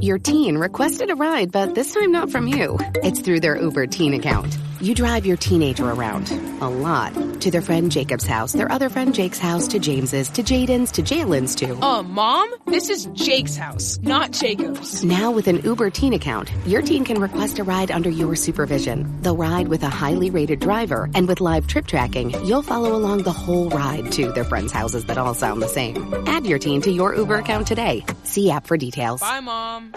Your teen requested a ride, but this time not from you. It's through their Uber teen account. You drive your teenager around, a lot, to their friend Jacob's house, their other friend Jake's house, to James's, to Jaden's, to Jalen's, to... Mom? This is Jake's house, not Jacob's. Now with an Uber teen account, your teen can request a ride under your supervision. They'll ride with a highly rated driver, and with live trip tracking, you'll follow along the whole ride to their friends' houses that all sound the same. Add your teen to your Uber account today. See app for details. Bye, Mom.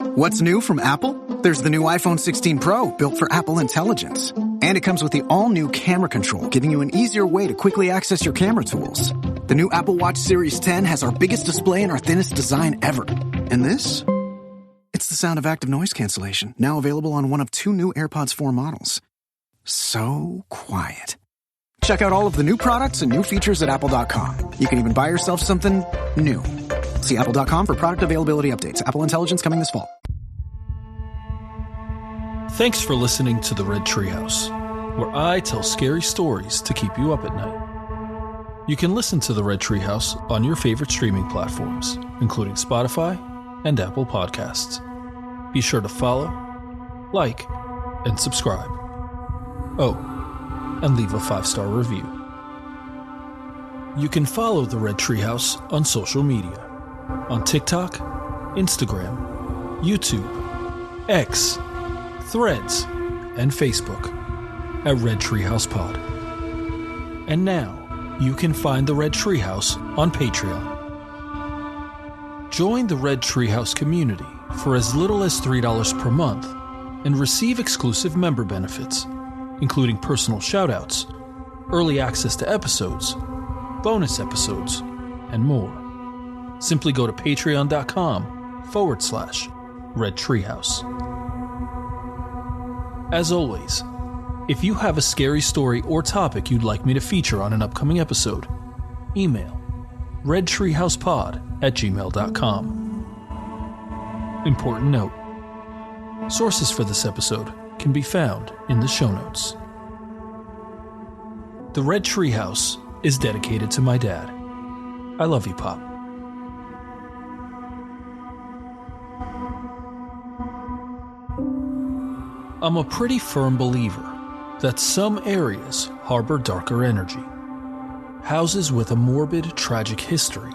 What's new from Apple? There's the new iPhone 16 Pro, built for Apple Intelligence. And it comes with the all-new camera control, giving you an easier way to quickly access your camera tools. The new Apple Watch Series 10 has our biggest display and our thinnest design ever. And this? It's the sound of active noise cancellation, now available on one of 2 new AirPods 4 models. So quiet. Check out all of the new products and new features at apple.com. You can even buy yourself something new. See apple.com for product availability updates. Apple Intelligence coming this fall. Thanks for listening to the Red Treehouse, where I tell scary stories to keep you up at night. You can listen to the Red Treehouse on your favorite streaming platforms, including Spotify and Apple Podcasts. Be sure to follow, like, and subscribe. Oh, and leave a 5-star review. You can follow the Red Treehouse on social media. On TikTok, Instagram, YouTube, X, Threads, and Facebook at Red Treehouse Pod. And now, you can find the Red Treehouse on Patreon. Join the Red Treehouse community for as little as $3 per month and receive exclusive member benefits, including personal shoutouts, early access to episodes, bonus episodes, and more. Simply go to patreon.com/Red Treehouse. As always, if you have a scary story or topic you'd like me to feature on an upcoming episode, email redtreehousepod@gmail.com. Important note: sources for this episode can be found in the show notes. The Red Treehouse is dedicated to my dad. I love you, Pop. I'm a pretty firm believer that some areas harbor darker energy. Houses with a morbid, tragic history,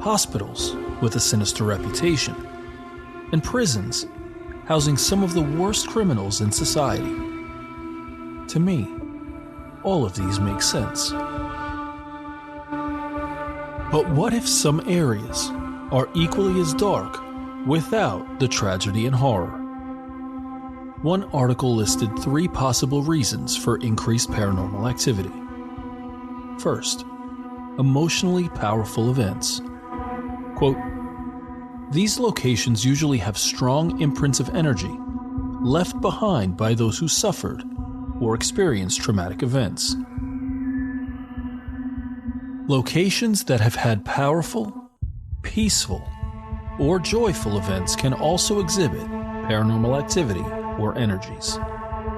hospitals with a sinister reputation, and prisons housing some of the worst criminals in society. To me, all of these make sense. But what if some areas are equally as dark without the tragedy and horror? One article listed 3 possible reasons for increased paranormal activity. First, emotionally powerful events. Quote, "These locations usually have strong imprints of energy left behind by those who suffered or experienced traumatic events. Locations that have had powerful, peaceful, or joyful events can also exhibit paranormal activity or energies."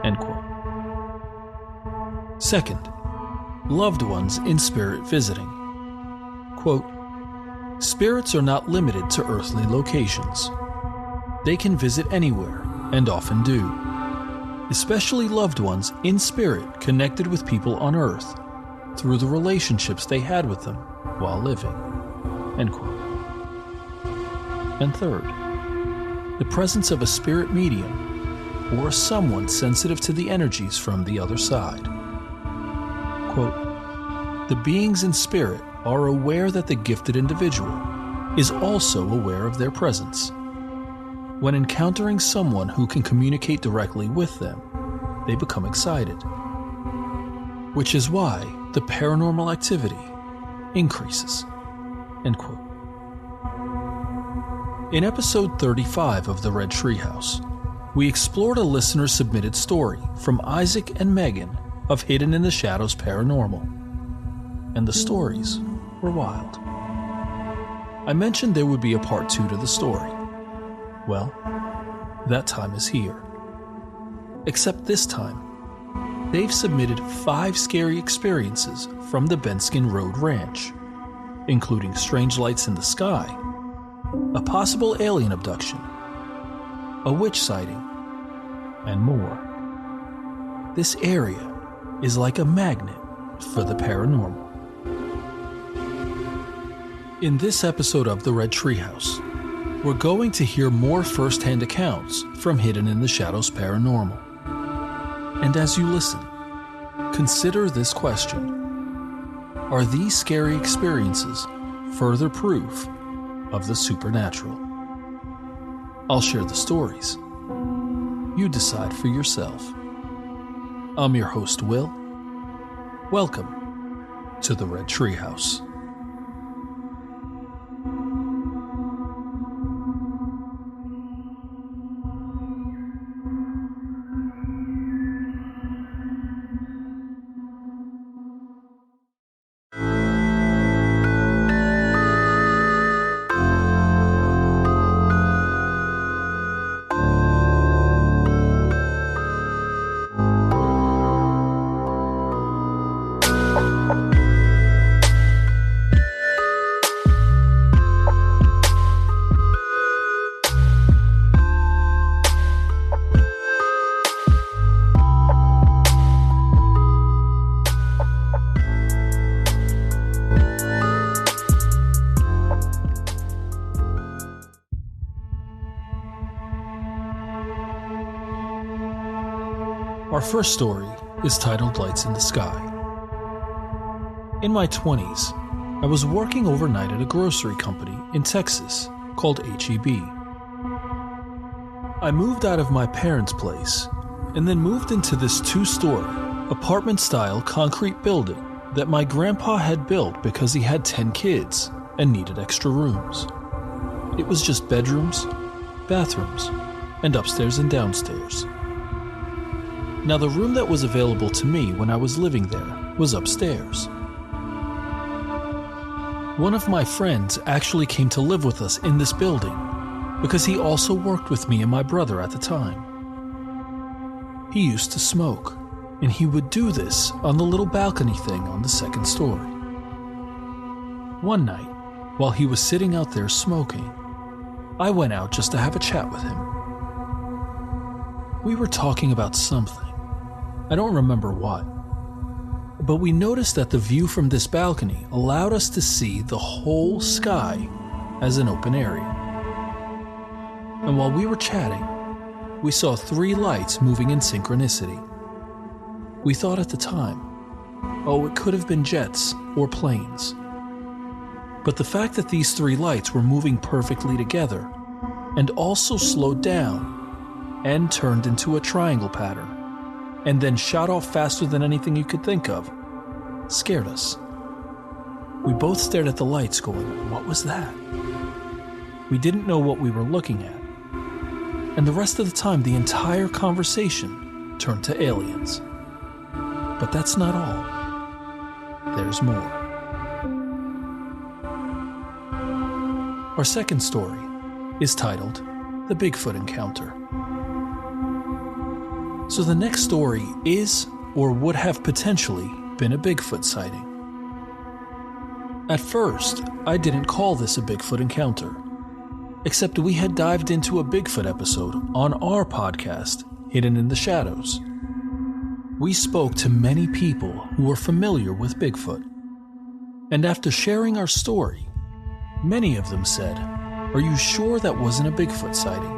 End quote. Second, loved ones in spirit visiting. Quote, "Spirits are not limited to earthly locations. They can visit anywhere, and often do, especially loved ones in spirit connected with people on earth through the relationships they had with them while living." End quote. And third, the presence of a spirit medium or someone sensitive to the energies from the other side. Quote, "The beings in spirit are aware that the gifted individual is also aware of their presence. When encountering someone who can communicate directly with them, they become excited, which is why the paranormal activity increases." End quote. In episode 35 of the Red Treehouse, we explored a listener-submitted story from Isaac and Megan of Hidden in the Shadows Paranormal, and the stories were wild. I mentioned there would be a part 2 to the story. Well, that time is here. Except this time, they've submitted 5 scary experiences from the Benskin Road Ranch, including strange lights in the sky, a possible alien abduction, a witch sighting, and more. This area is like a magnet for the paranormal. In this episode of the Red Treehouse, we're going to hear more first-hand accounts from Hidden in the Shadows Paranormal. And as you listen, consider this question. Are these scary experiences further proof of the supernatural? I'll share the stories. You decide for yourself. I'm your host, Will. Welcome to the Red Treehouse. Our first story is titled Lights in the Sky. In my 20s, I was working overnight at a grocery company in Texas called HEB. I moved out of my parents' place and then moved into this 2-story, apartment-style concrete building that my grandpa had built because he had 10 kids and needed extra rooms. It was just bedrooms, bathrooms, and upstairs and downstairs. Now, the room that was available to me when I was living there was upstairs. One of my friends actually came to live with us in this building because he also worked with me and my brother at the time. He used to smoke, and he would do this on the little balcony thing on the 2nd story. One night, while he was sitting out there smoking, I went out just to have a chat with him. We were talking about something. I don't remember what, but we noticed that the view from this balcony allowed us to see the whole sky as an open area. And while we were chatting, we saw 3 lights moving in synchronicity. We thought at the time, oh, it could have been jets or planes. But the fact that these 3 lights were moving perfectly together and also slowed down and turned into a triangle pattern and then shot off faster than anything you could think of, scared us. We both stared at the lights going, what was that? We didn't know what we were looking at. And the rest of the time, the entire conversation turned to aliens. But that's not all. There's more. Our second story is titled The Bigfoot Encounter. So the next story is, or would have potentially been, a Bigfoot sighting. At first, I didn't call this a Bigfoot encounter, except we had dived into a Bigfoot episode on our podcast, Hidden in the Shadows. We spoke to many people who were familiar with Bigfoot, and after sharing our story, many of them said, "Are you sure that wasn't a Bigfoot sighting?"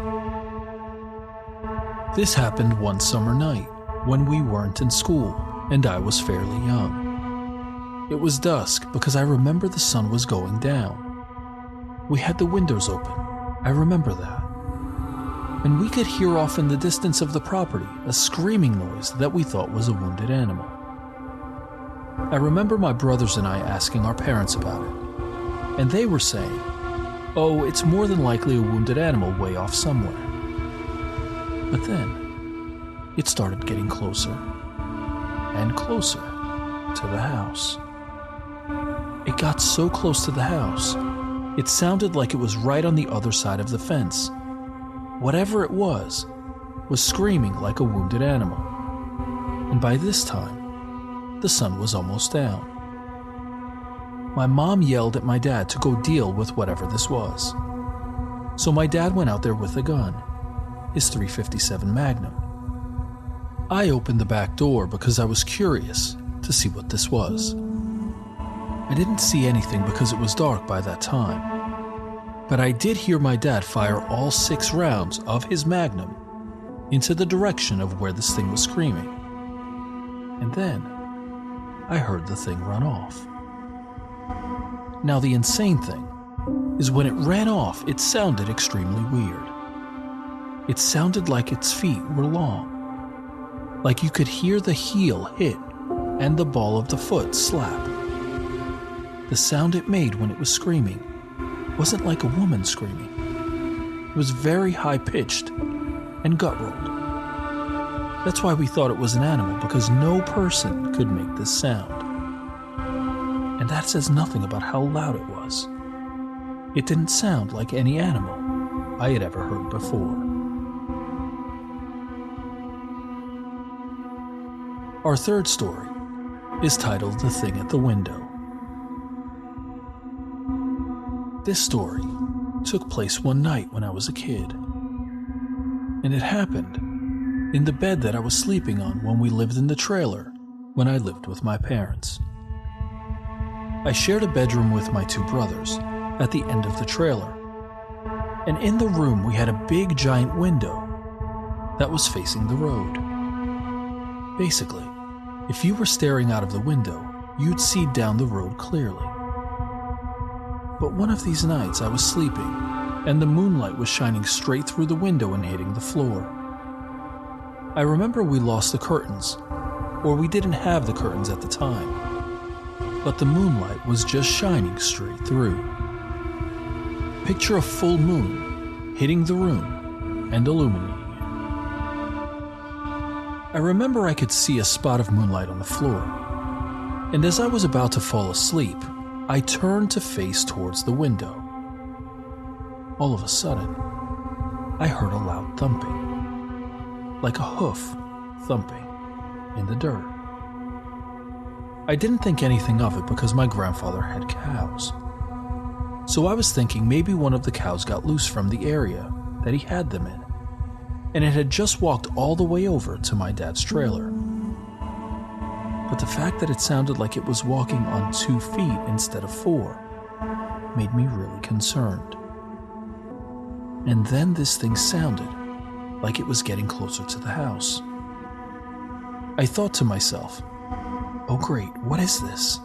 This happened one summer night when we weren't in school and I was fairly young. It was dusk because I remember the sun was going down. We had the windows open, I remember that. And we could hear off in the distance of the property a screaming noise that we thought was a wounded animal. I remember my brothers and I asking our parents about it, and they were saying, "Oh, it's more than likely a wounded animal way off somewhere." But then, it started getting closer and closer to the house. It got so close to the house, it sounded like it was right on the other side of the fence. Whatever it was screaming like a wounded animal. And by this time, the sun was almost down. My mom yelled at my dad to go deal with whatever this was. So my dad went out there with a gun, his .357 Magnum. I opened the back door because I was curious to see what this was. I didn't see anything because it was dark by that time, but I did hear my dad fire all 6 rounds of his Magnum into the direction of where this thing was screaming. And then I heard the thing run off. Now the insane thing is when it ran off, it sounded extremely weird. It sounded like its feet were long, like you could hear the heel hit and the ball of the foot slap. The sound it made when it was screaming wasn't like a woman screaming. It was very high-pitched and gut-rolled. That's why we thought it was an animal, because no person could make this sound. And that says nothing about how loud it was. It didn't sound like any animal I had ever heard before. Our third story is titled The Thing at the Window. This story took place one night when I was a kid, and it happened in the bed that I was sleeping on when we lived in the trailer when I lived with my parents. I shared a bedroom with my 2 brothers at the end of the trailer, and in the room we had a big giant window that was facing the road. Basically, if you were staring out of the window, you'd see down the road clearly. But one of these nights I was sleeping, and the moonlight was shining straight through the window and hitting the floor. I remember we lost the curtains, or we didn't have the curtains at the time, but the moonlight was just shining straight through. Picture a full moon hitting the room and illuminating it. I remember I could see a spot of moonlight on the floor, and as I was about to fall asleep, I turned to face towards the window. All of a sudden, I heard a loud thumping, like a hoof thumping in the dirt. I didn't think anything of it because my grandfather had cows. So I was thinking maybe one of the cows got loose from the area that he had them in, and it had just walked all the way over to my dad's trailer. But the fact that it sounded like it was walking on 2 feet instead of 4 made me really concerned. And then this thing sounded like it was getting closer to the house. I thought to myself, oh great, what is this?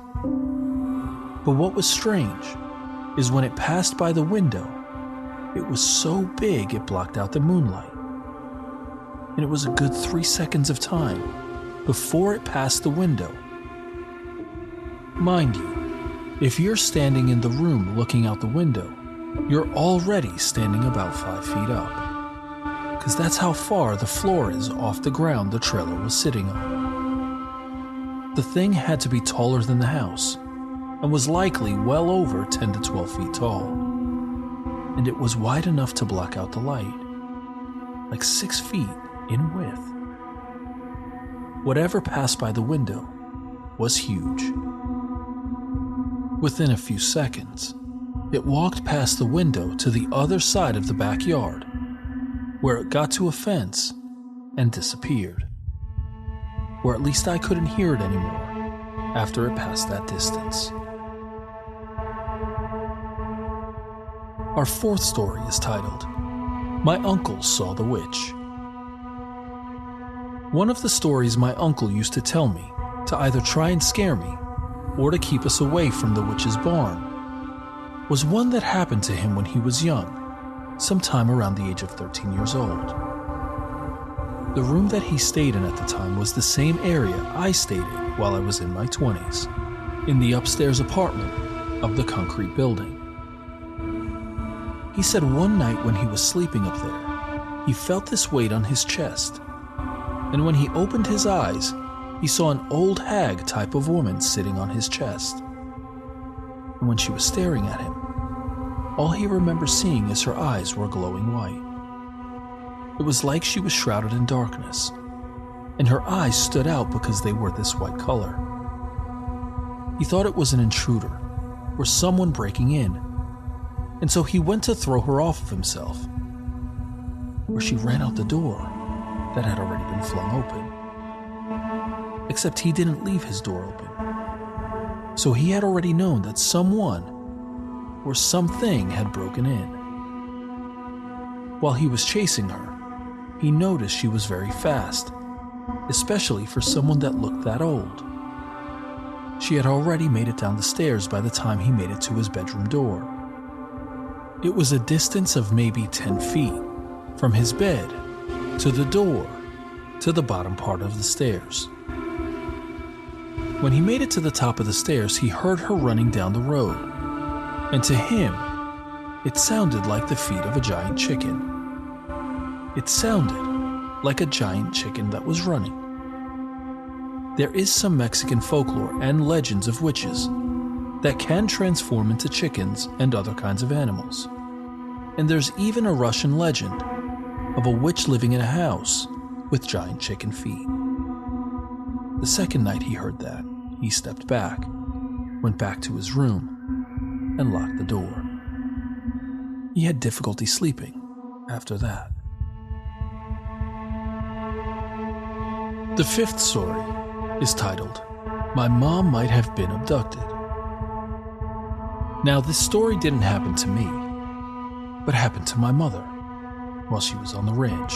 But what was strange is when it passed by the window, it was so big it blocked out the moonlight. And it was a good 3 seconds of time before it passed the window. Mind you, if you're standing in the room looking out the window, you're already standing about 5 feet up, because that's how far the floor is off the ground the trailer was sitting on. The thing had to be taller than the house, and was likely well over 10 to 12 feet tall, and it was wide enough to block out the light, like 6 feet in width. Whatever passed by the window was huge. Within a few seconds, it walked past the window to the other side of the backyard, where it got to a fence and disappeared. Or at least I couldn't hear it anymore after it passed that distance. Our fourth story is titled, My Uncle Saw the Witch. One of the stories my uncle used to tell me to either try and scare me or to keep us away from the witch's barn was one that happened to him when he was young, sometime around the age of 13 years old. The room that he stayed in at the time was the same area I stayed in while I was in my 20s, in the upstairs apartment of the concrete building. He said one night when he was sleeping up there, he felt this weight on his chest, and when he opened his eyes, he saw an old hag type of woman sitting on his chest. And when she was staring at him, all he remembered seeing is her eyes were glowing white. It was like she was shrouded in darkness, and her eyes stood out because they were this white color. He thought it was an intruder, or someone breaking in, and so he went to throw her off of himself, where she ran out the door that had already been flung open. Except he didn't leave his door open, so he had already known that someone or something had broken in. While he was chasing her, he noticed she was very fast, especially for someone that looked that old. She had already made it down the stairs by the time he made it to his bedroom door. It was a distance of maybe 10 feet from his bed to the door to the bottom part of the stairs. When he made it to the top of the stairs, he heard her running down the road, and to him, it sounded like the feet of a giant chicken. It sounded like a giant chicken that was running. There is some Mexican folklore and legends of witches that can transform into chickens and other kinds of animals. And there's even a Russian legend of a witch living in a house with giant chicken feet. The second night he heard that, he stepped back, went back to his room, and locked the door. He had difficulty sleeping after that. The fifth story is titled, "My Mom Might Have Been Abducted." Now, this story didn't happen to me, but happened to my mother while she was on the ranch.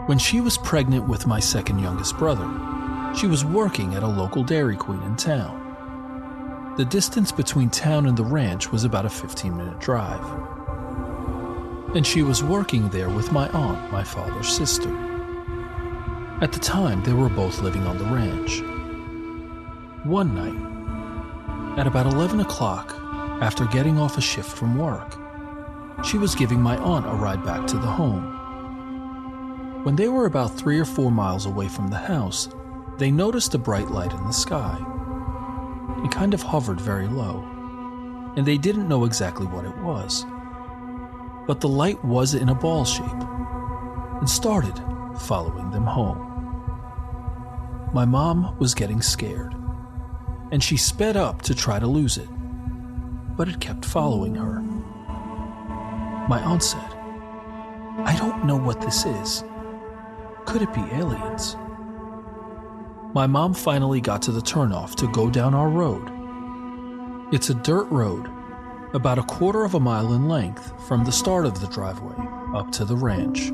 When she was pregnant with my second youngest brother, she was working at a local Dairy Queen in town. The distance between town and the ranch was about a 15-minute drive. And she was working there with my aunt, my father's sister. At the time, they were both living on the ranch. One night, at about 11 o'clock, after getting off a shift from work, she was giving my aunt a ride back to the home. When they were about 3 or 4 miles away from the house, they noticed a bright light in the sky. It kind of hovered very low, and they didn't know exactly what it was. But the light was in a ball shape and started following them home. My mom was getting scared, and she sped up to try to lose it, but it kept following her. My aunt said, "I don't know what this is. Could it be aliens?" My mom finally got to the turnoff to go down our road. It's a dirt road, about a quarter of a mile in length from the start of the driveway up to the ranch.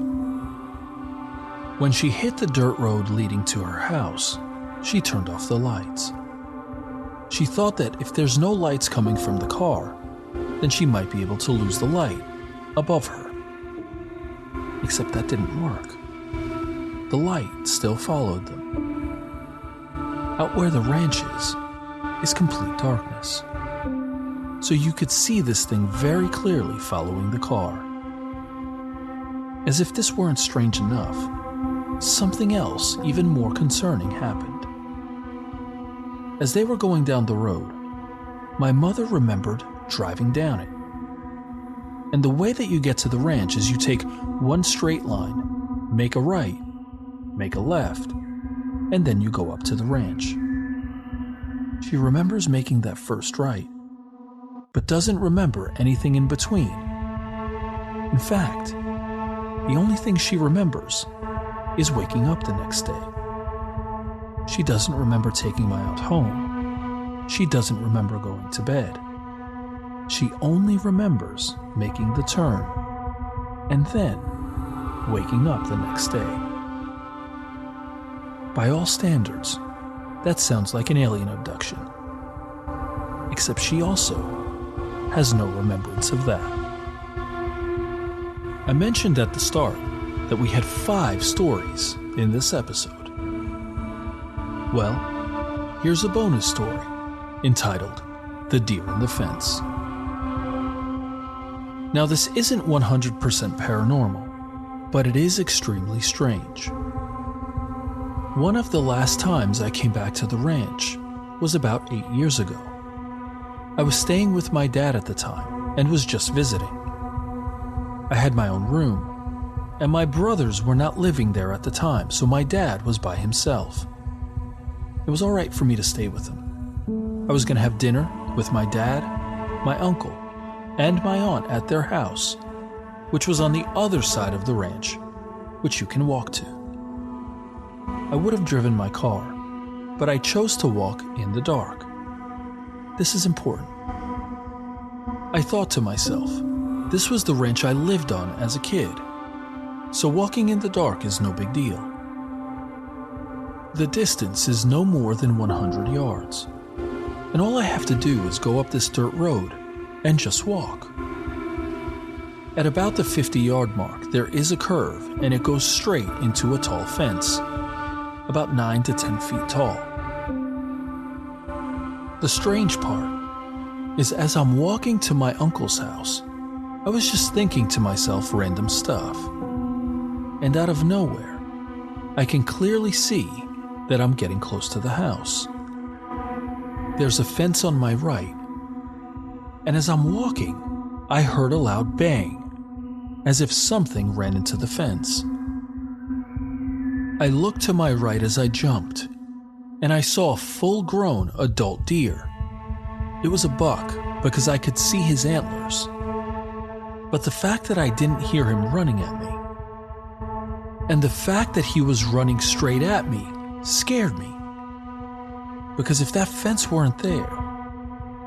When she hit the dirt road leading to her house, she turned off the lights. She thought that if there's no lights coming from the car, then she might be able to lose the light above her. Except that didn't work. The light still followed them. Out where the ranch is complete darkness. So you could see this thing very clearly following the car. As if this weren't strange enough, something else even more concerning happened. As they were going down the road, my mother remembered driving down it. And the way that you get to the ranch is you take one straight line, make a right, make a left, and then you go up to the ranch. She remembers making that first right, but doesn't remember anything in between. In fact, the only thing she remembers is waking up the next day. She doesn't remember taking my aunt home. She doesn't remember going to bed. She only remembers making the turn and then waking up the next day. By all standards, that sounds like an alien abduction. Except she also has no remembrance of that. I mentioned at the start that we had 5 stories in this episode. Well, here's a bonus story entitled The Deer in the Fence. Now, this isn't 100% paranormal, but it is extremely strange. One of the last times I came back to the ranch was about 8 years ago. I was staying with my dad at the time and was just visiting. I had my own room, and my brothers were not living there at the time, so my dad was by himself. It was all right for me to stay with him. I was going to have dinner with my dad, my uncle, and my aunt at their house, which was on the other side of the ranch, which you can walk to. I would have driven my car, but I chose to walk in the dark. This is important. I thought to myself, this was the ranch I lived on as a kid, so walking in the dark is no big deal. The distance is no more than 100 yards, and all I have to do is go up this dirt road and just walk. At about the 50-yard mark, there is a curve, and it goes straight into a tall fence, about 9 to 10 feet tall. The strange part is as I'm walking to my uncle's house, I was just thinking to myself random stuff. And out of nowhere, I can clearly see that I'm getting close to the house. There's a fence on my right, and as I'm walking, I heard a loud bang, as if something ran into the fence. I looked to my right as I jumped, and I saw a full-grown adult deer. It was a buck because I could see his antlers, but the fact that I didn't hear him running at me, and the fact that he was running straight at me, scared me. Because if that fence weren't there,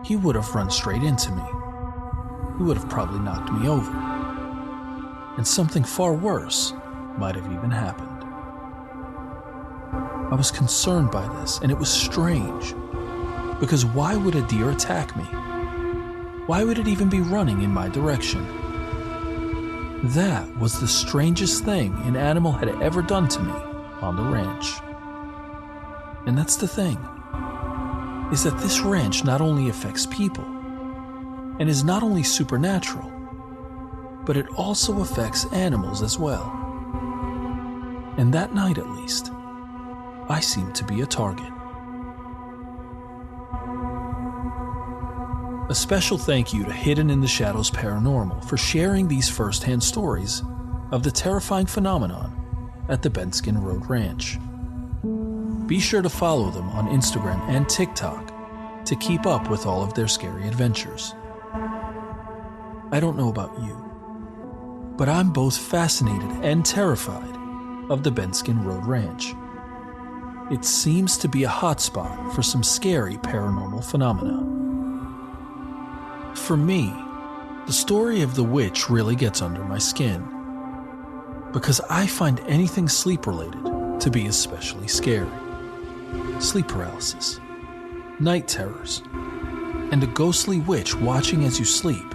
he would have run straight into me. He would have probably knocked me over. And something far worse might have even happened. I was concerned by this, and it was strange. Because why would a deer attack me? Why would it even be running in my direction? That was the strangest thing an animal had ever done to me on the ranch. And that's the thing, is that this ranch not only affects people, and is not only supernatural, but it also affects animals as well. And that night at least, I seemed to be a target. A special thank you to Hidden in the Shadows Paranormal for sharing these first-hand stories of the terrifying phenomenon at the Benskin Road Ranch. Be sure to follow them on Instagram and TikTok to keep up with all of their scary adventures. I don't know about you, but I'm both fascinated and terrified of the Benskin Road Ranch. It seems to be a hotspot for some scary paranormal phenomena. For me, the story of the witch really gets under my skin, because I find anything sleep-related to be especially scary. Sleep paralysis, night terrors, and a ghostly witch watching as you sleep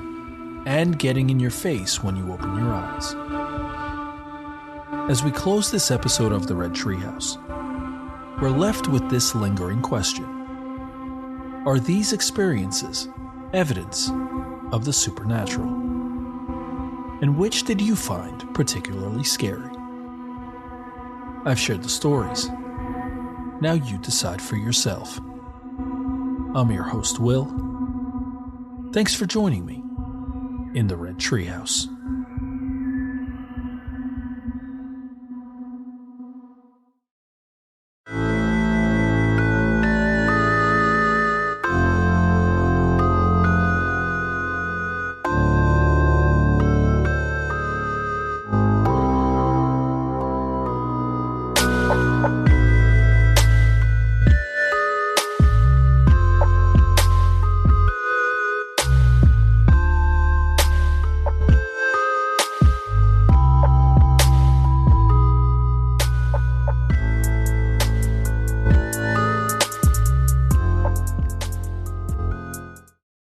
and getting in your face when you open your eyes. As we close this episode of the Red Treehouse, we're left with this lingering question. Are these experiences evidence of the supernatural? And which did you find particularly scary? I've shared the stories. Now you decide for yourself. I'm your host, Will. Thanks for joining me in the Red Treehouse.